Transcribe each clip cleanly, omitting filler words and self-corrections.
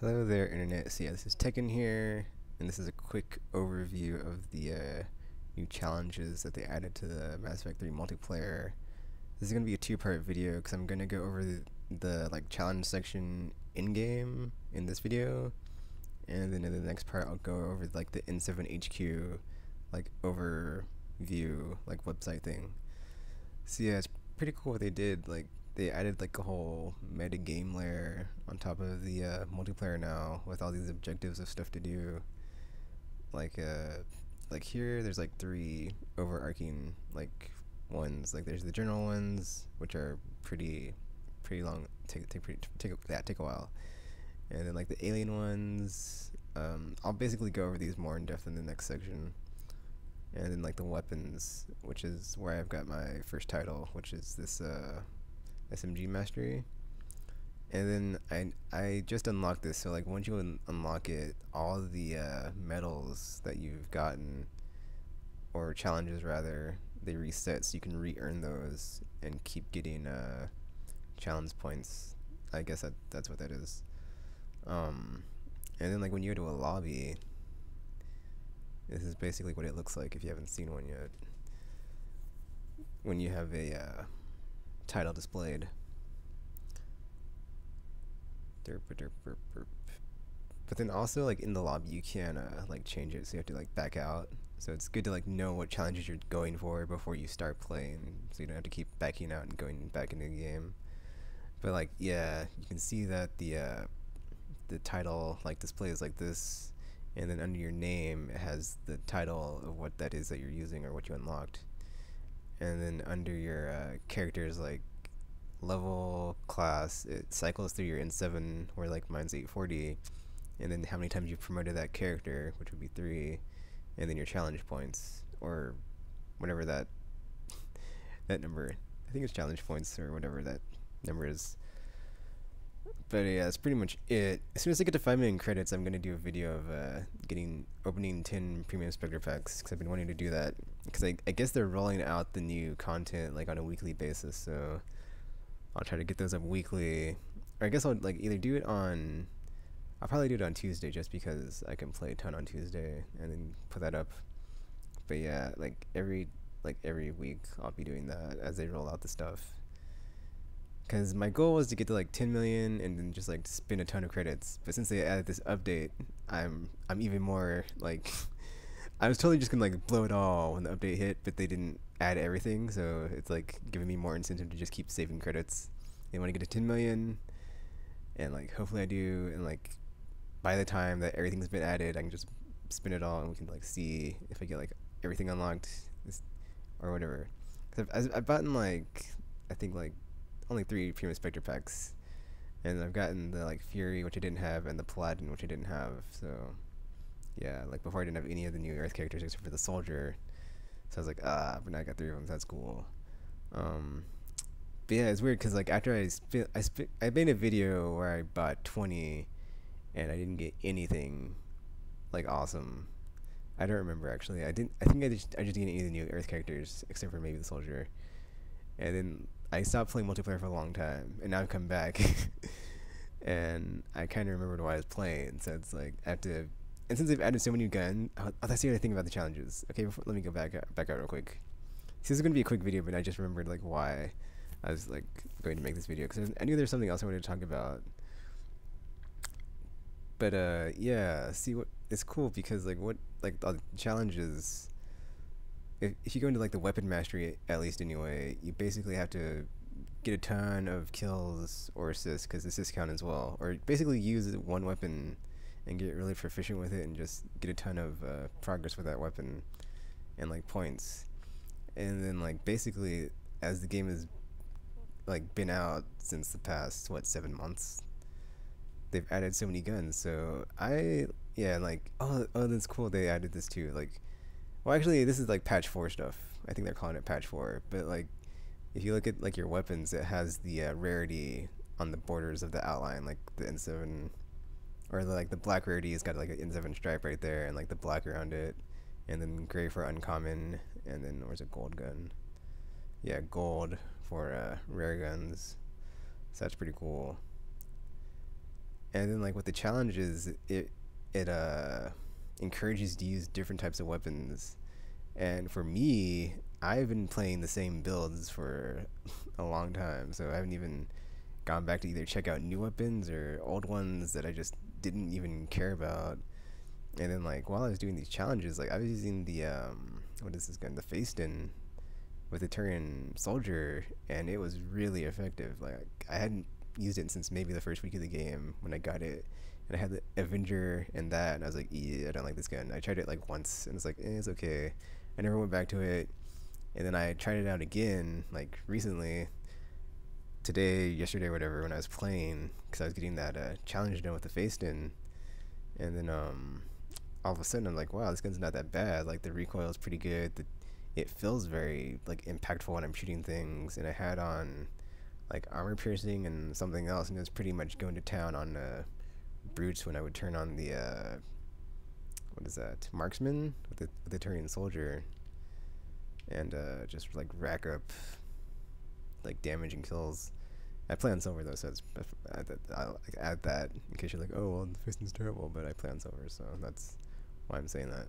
Hello there, Internet. So yeah, this is Tekken here, and this is a quick overview of the new challenges that they added to the Mass Effect 3 multiplayer. This is gonna be a two-part video because I'm gonna go over the like challenge section in-game in this video, and then in the next part I'll go over like the N7 HQ like overview like website thing. So yeah, it's pretty cool what they did. Like they added like a whole meta game layer on top of the multiplayer now with all these objectives of stuff to do. Like like here there's like three overarching like ones. Like there's the general ones, which are pretty long, take a while. And then like the alien ones, I'll basically go over these more in depth in the next section. And then like the weapons, which is where I've got my first title, which is this SMG mastery. And then I just unlocked this, so like once you unlock it, all the medals that you've gotten, or challenges rather, they reset, so you can re-earn those and keep getting challenge points. I guess that's what that is. And then like when you go to a lobby, this is basically what it looks like if you haven't seen one yet. When you have a title displayed. Derp, derp, derp, derp. But then also like in the lobby you can like change it, so you have to like back out. So it's good to like know what challenges you're going for before you start playing, so you don't have to keep backing out and going back into the game. But like yeah, you can see that the title like displays like this, and then under your name it has the title of what that is that you're using or what you unlocked. And then under your characters like level, class, it cycles through your N7, where like mine's 840, and then how many times you've promoted that character, which would be 3, and then your challenge points, or whatever that that number, I think it's challenge points or whatever that number is. But yeah, that's pretty much it. As soon as I get to 5 million credits, I'm gonna do a video of opening 10 premium Spectre packs, because I've been wanting to do that, because I guess they're rolling out the new content like on a weekly basis, so I'll try to get those up weekly. Or I guess I'll like either do it on, I'll probably do it on Tuesday, just because I can play a ton on Tuesday, and then put that up. But yeah, like every week I'll be doing that as they roll out the stuff. Because my goal was to get to like 10 million and then just like spend a ton of credits. But since they added this update, I'm even more like I was totally just gonna like blow it all when the update hit, but they didn't add everything, so it's like giving me more incentive to just keep saving credits. They want to get to 10 million, and like hopefully I do, and like by the time that everything's been added, I can just spend it all, and we can like see if I get like everything unlocked, or whatever. Cause I've gotten like I think like only 3 premium Spectre packs, and I've gotten the like Fury, which I didn't have, and the Paladin, which I didn't have. So yeah, like before I didn't have any of the new Earth characters except for the Soldier. So I was like, but now I got 3 of them. So that's cool. But yeah, it's weird because like after I made a video where I bought 20, and I didn't get anything like awesome. I don't remember actually. I think I just didn't get any of the new Earth characters except for maybe the Soldier. And then I stopped playing multiplayer for a long time, and now I've come back, and I kind of remembered why I was playing. So it's like I have to. And since they've added so many guns, I'll see what I think about the challenges. Okay, let me go back out real quick. So this is gonna be a quick video, but I just remembered like why I was like going to make this video, because I knew there's something else I wanted to talk about. But yeah, see what it's cool because like what like the challenges. If you go into like the weapon mastery, at least anyway, you basically have to get a ton of kills or assists, because assists count as well, or basically use one weapon and get really proficient with it and just get a ton of progress with that weapon and like points. And then like basically as the game has like been out since the past 7 months, they've added so many guns. So yeah, like oh that's cool, they added this too. Like, well actually this is like patch 4 stuff. I think they're calling it patch 4, but like if you look at like your weapons, it has the rarity on the borders of the outline, like the N7, or like the black rarity has got like an N7 stripe right there, and like the black around it, and then gray for uncommon, and then where's a gold gun? Yeah, gold for rare guns. So that's pretty cool. And then like with the challenges, it encourages to use different types of weapons. And for me, I've been playing the same builds for a long time, so I haven't even gone back to either check out new weapons or old ones that I just didn't even care about. And then like while I was doing these challenges, like I was using the what is this gun? The Facetin with the Turian soldier, and it was really effective. Like I hadn't used it since maybe the first week of the game when I got it, and I had the Avenger and that, and I was like, yeah, I don't like this gun. I tried it like once, and it's like, it's okay. I never went back to it, and then I tried it out again, like recently, today, yesterday, whatever, when I was playing, because I was getting that challenge done with the Facetin, and then all of a sudden I'm like, wow, this gun's not that bad. Like the recoil is pretty good. It feels very like impactful when I'm shooting things, and I had on like armor piercing and something else, and it was pretty much going to town on brutes when I would turn on the what is that, marksman with the Turian soldier, and just like rack up like damage and kills. I play on silver though, so I'll like, add that in case you're like, oh well, the Facetin's terrible, but I play on silver, so that's why I'm saying that.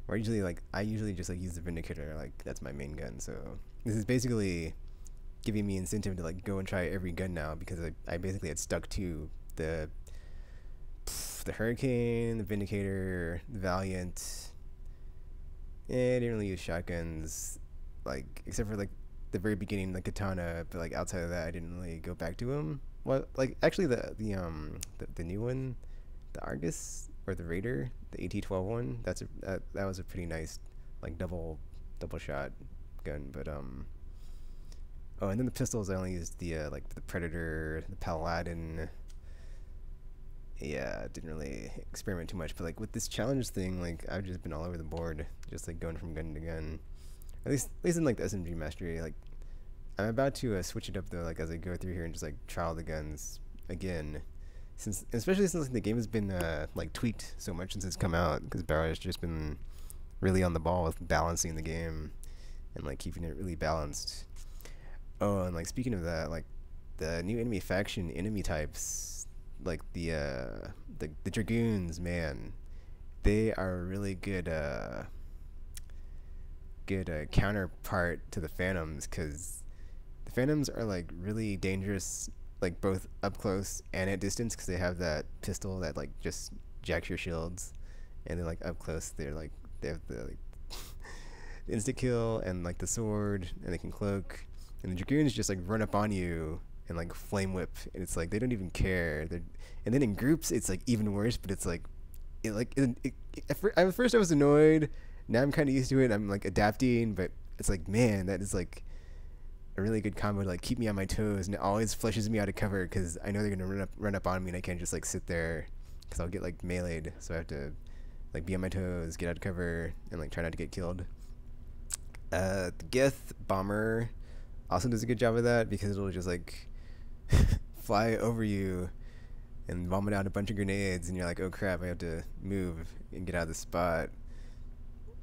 Or I usually just like use the Vindicator, like that's my main gun. So this is basically giving me incentive to like go and try every gun now, because I basically had stuck to the Hurricane, the Vindicator, the Valiant. I didn't really use shotguns, like except for like the very beginning, like Katana, but like outside of that, I didn't really go back to them. Well, like actually the new one, the Argus or the Raider, the AT-12 one, that was a pretty nice like double shot gun. But oh, and then the pistols, I only used the like the Predator, the Paladin. Yeah, didn't really experiment too much, but like with this challenge thing, like I've just been all over the board, just like going from gun to gun. At least in like the SMG mastery, like I'm about to switch it up though, like as I go through here and just like trial the guns again, especially since like, the game has been like tweaked so much since it's come out, because Barra has just been really on the ball with balancing the game and like keeping it really balanced. Oh, and like speaking of that, like the new enemy faction enemy types, like the Dragoons, man, they are a really good counterpart to the Phantoms, because the Phantoms are like really dangerous, like both up close and at distance, because they have that pistol that like just jacks your shields, and then like up close they have the like the insta kill and like the sword, and they can cloak, and the Dragoons just like run up on you and like flame whip, and it's like they don't even care. And then in groups it's like even worse, but it's like at first I was annoyed. Now I'm kind of used to it. I'm like adapting, but it's like, man, that is like a really good combo to like keep me on my toes, and it always flushes me out of cover, because I know they're gonna run up on me, and I can't just like sit there, because I'll get like meleeed. So I have to like be on my toes, get out of cover, and like try not to get killed. The Geth bomber also does a good job of that, because it'll just like fly over you and vomit out a bunch of grenades, and you're like, oh crap, I have to move and get out of the spot.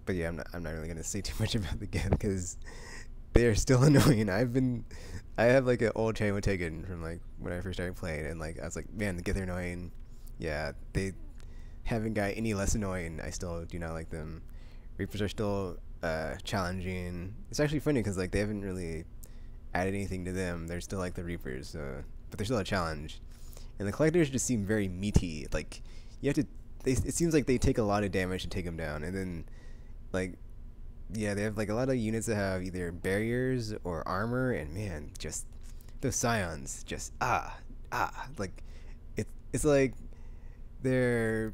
But yeah, I'm not really gonna say too much about the game, because they are still annoying. I have like an old Chainwood taken from like when I first started playing, and like I was like, man, the Geth are annoying. Yeah, they haven't got any less annoying. I still do not like them. Reapers are still challenging. It's actually funny, because like they haven't really added anything to them. They're still like the Reapers, but they're still a challenge. And the Collectors just seem very meaty. Like you have to. It seems like they take a lot of damage to take them down, and then like, yeah, they have like a lot of units that have either barriers or armor, and man, just those Scions, just like it's like they're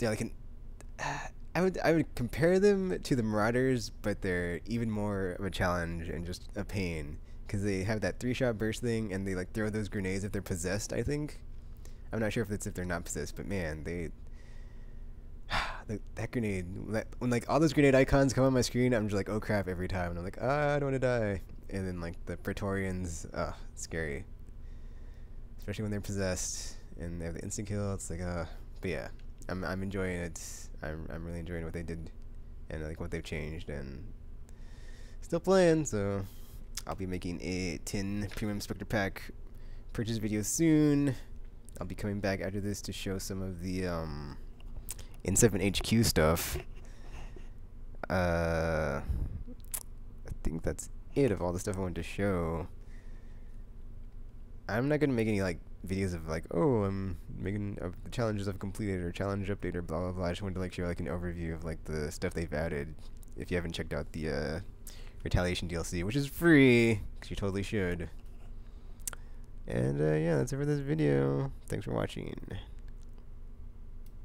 like I would compare them to the Marauders, but they're even more of a challenge and just a pain, because they have that 3-shot burst thing, and they like throw those grenades if they're possessed, I think. I'm not sure if it's if they're not possessed, but man, that grenade, when like all those grenade icons come on my screen, I'm just like, oh crap, every time, and I'm like, I don't want to die. And then like the Praetorians, scary, especially when they're possessed and they have the instant kill. It's like, but yeah, I'm enjoying it. I'm really enjoying what they did, and like what they've changed, and still playing. So I'll be making a 10 premium Spectre pack purchase video soon. I'll be coming back after this to show some of the N7HQ stuff. I think that's it of all the stuff I wanted to show. I'm not gonna make any like videos of like, oh, I'm making the challenges I've completed or challenge update or blah blah blah. I just wanted to like show like an overview of like the stuff they've added. If you haven't checked out the Retaliation DLC, which is free, because you totally should. And yeah, that's it for this video. Thanks for watching.